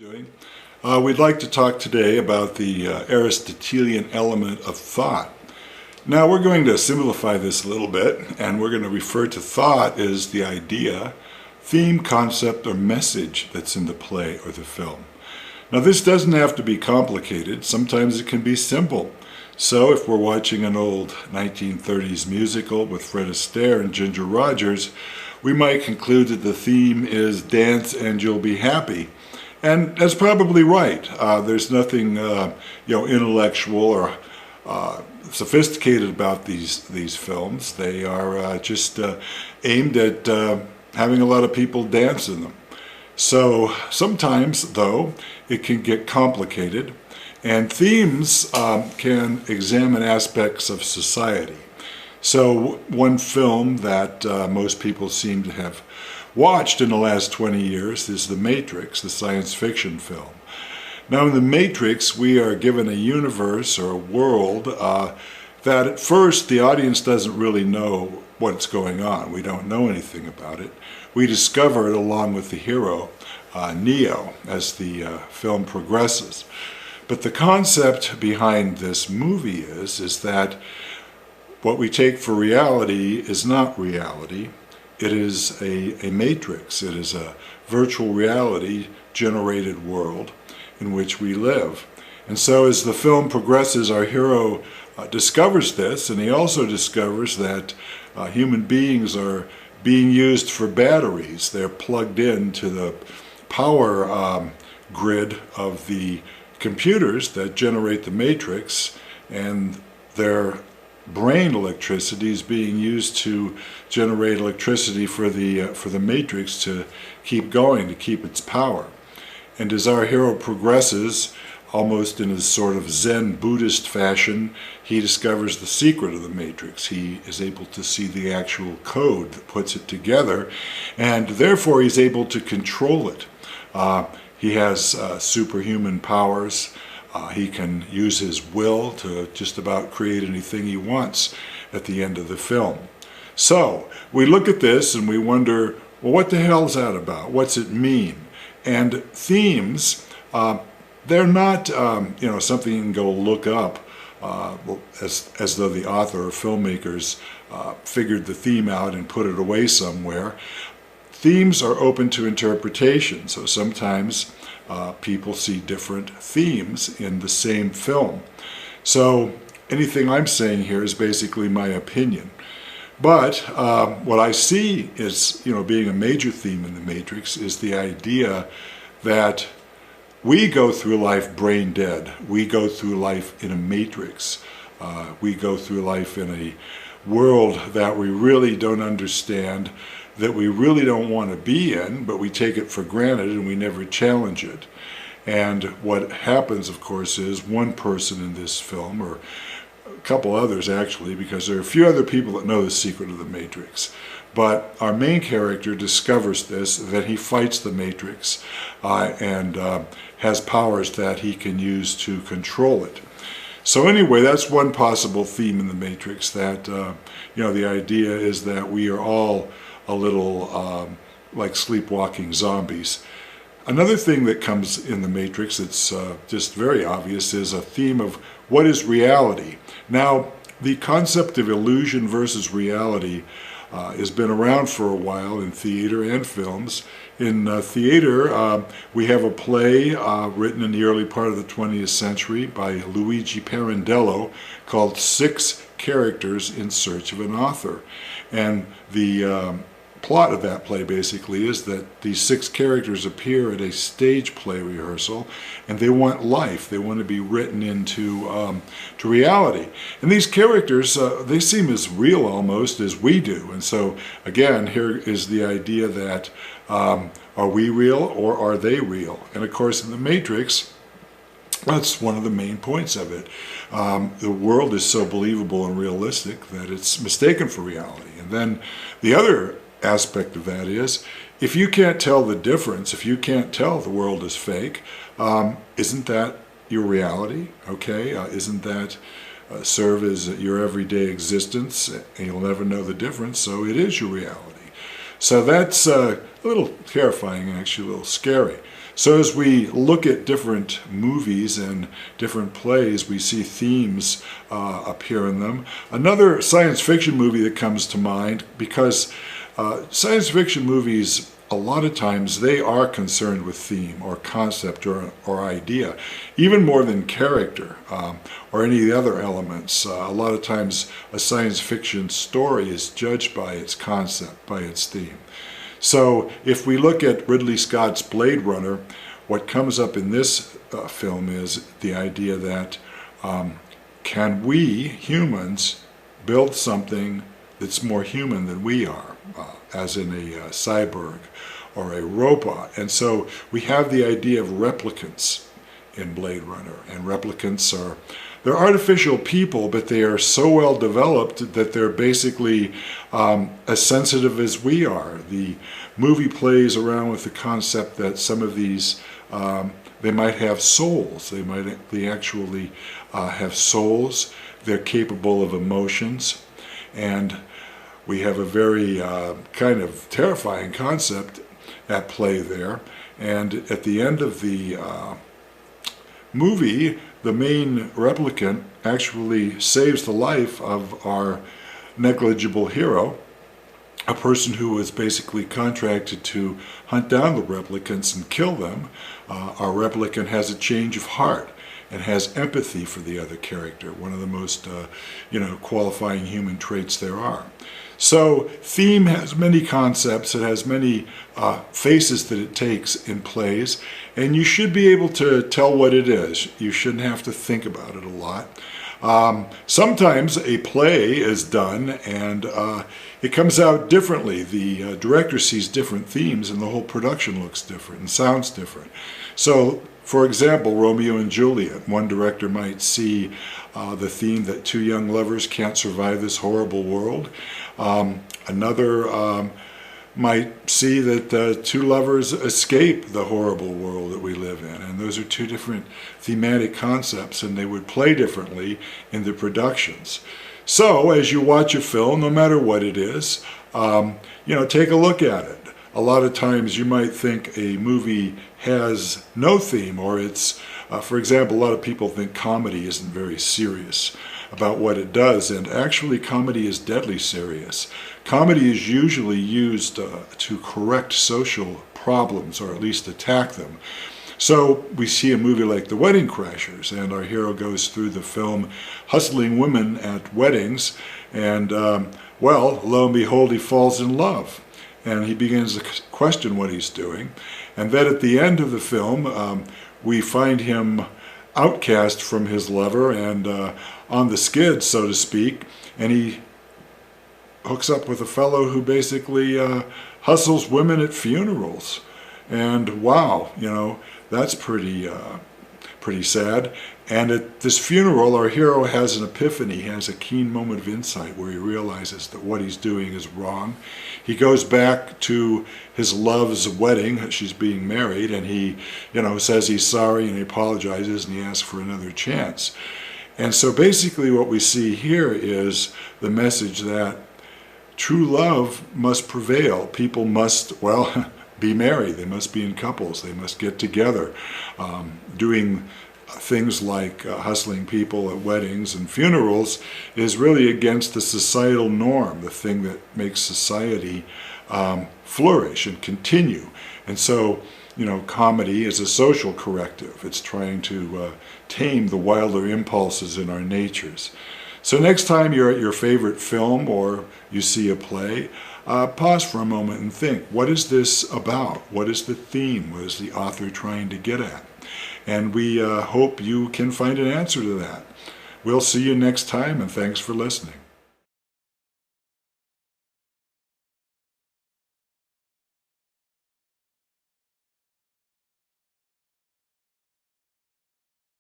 Doing? We'd like to talk today about the Aristotelian element of thought. Now we're going to simplify this a little bit, and we're going to refer to thought as the idea, theme, concept, or message that's in the play or the film. Now this doesn't have to be complicated. Sometimes it can be simple. So if we're watching an old 1930s musical with Fred Astaire and Ginger Rogers, we might conclude that the theme is dance and you'll be happy. And that's probably right. There's nothing intellectual or sophisticated about these films. They are just aimed at having a lot of people dance in them. So sometimes, though, it can get complicated, and themes can examine aspects of society. So one film that most people seem to have watched in the last 20 years is The Matrix, the science fiction film. Now in The Matrix we are given a universe or a world that at first the audience doesn't really know what's going on. We don't know anything about it. We discover it along with the hero, Neo, as the film progresses. But the concept behind this movie is that what we take for reality is not reality. It is a matrix. It is a virtual reality generated world in which we live. And so as the film progresses, our hero discovers this, and he also discovers that human beings are being used for batteries. They're plugged into the power grid of the computers that generate the matrix, and their brain electricity is being used to generate electricity for the matrix to keep going, to keep its power. And as our hero progresses, almost in a sort of Zen Buddhist fashion, he discovers the secret of the matrix. He is able to see the actual code that puts it together, and therefore he's able to control it. He has superhuman powers. He can use his will to just about create anything he wants at the end of the film. So we look at this and we wonder, well, what the hell is that about? What's it mean? And themes, they're not something you can go look up as though the author or filmmakers figured the theme out and put it away somewhere. Themes are open to interpretation, so sometimes people see different themes in the same film. So anything I'm saying here is basically my opinion. But what I see is, being a major theme in The Matrix is the idea that we go through life brain dead. We go through life in a matrix. We go through life in a world that we really don't understand, that we really don't want to be in, but we take it for granted and we never challenge it. And what happens, of course, is one person in this film, or a couple others actually, because there are a few other people that know the secret of the Matrix. But our main character discovers this, that he fights the Matrix and has powers that he can use to control it. So anyway, that's one possible theme in the Matrix, that the idea is that we are all a little like sleepwalking zombies. Another thing that comes in the Matrix that's just very obvious is a theme of what is reality. Now, the concept of illusion versus reality has been around for a while in theater and films. In theater, we have a play written in the early part of the 20th century by Luigi Pirandello called Six Characters in Search of an Author. And the plot of that play basically is that these six characters appear at a stage play rehearsal, and they want life. They want to be written into to reality. And these characters, they seem as real almost as we do. And so again, here is the idea that are we real or are they real? And of course in The Matrix, that's one of the main points of it. The world is so believable and realistic that it's mistaken for reality. And then the other aspect of that is, if you can't tell the difference, if you can't tell the world is fake, isn't that your reality? Okay, isn't that serve as your everyday existence, and you'll never know the difference, so it is your reality. So that's a little terrifying, actually a little scary. So as we look at different movies and different plays, we see themes appear in them. Another science fiction movie that comes to mind, because science fiction movies, a lot of times they are concerned with theme or concept or idea, even more than character or any of the other elements. A lot of times a science fiction story is judged by its concept, by its theme. So if we look at Ridley Scott's Blade Runner, what comes up in this film is the idea that can we humans build something that's more human than we are, as in a cyborg or a robot. And so we have the idea of replicants in Blade Runner, and replicants they're artificial people, but they are so well developed that they're basically as sensitive as we are. The movie plays around with the concept that some of these they might have souls. They actually have souls. They're capable of emotions, and we have a very kind of terrifying concept at play there. And at the end of the movie, the main replicant actually saves the life of our negligible hero, a person who was basically contracted to hunt down the replicants and kill them. Our replicant has a change of heart and has empathy for the other character, one of the most qualifying human traits there are. So theme has many concepts, it has many faces that it takes in plays, and you should be able to tell what it is. You shouldn't have to think about it a lot. Sometimes a play is done and it comes out differently. The director sees different themes and the whole production looks different and sounds different. So, for example, Romeo and Juliet, one director might see the theme that two young lovers can't survive this horrible world. Another might see that two lovers escape the horrible world that we live in. And those are two different thematic concepts, and they would play differently in the productions. So as you watch a film, no matter what it is, take a look at it. A lot of times you might think a movie has no theme, or it's, for example, a lot of people think comedy isn't very serious about what it does, and actually comedy is deadly serious. Comedy is usually used to correct social problems, or at least attack them. So we see a movie like The Wedding Crashers, and our hero goes through the film hustling women at weddings, and lo and behold, he falls in love. And he begins to question what he's doing. And then at the end of the film, we find him outcast from his lover and on the skids, so to speak, and he hooks up with a fellow who basically hustles women at funerals. And wow, that's pretty sad. And at this funeral, our hero has an epiphany. He has a keen moment of insight where he realizes that what he's doing is wrong. He goes back to his love's wedding. She's being married, and he, says he's sorry and he apologizes and he asks for another chance. And so basically what we see here is the message that true love must prevail. People must, be married. They must be in couples. They must get together. Doing things like hustling people at weddings and funerals is really against the societal norm, the thing that makes society flourish and continue. And so, comedy is a social corrective. It's trying to tame the wilder impulses in our natures. So next time you're at your favorite film or you see a play, pause for a moment and think, what is this about? What is the theme? What is the author trying to get at? And we hope you can find an answer to that. We'll see you next time, and thanks for listening.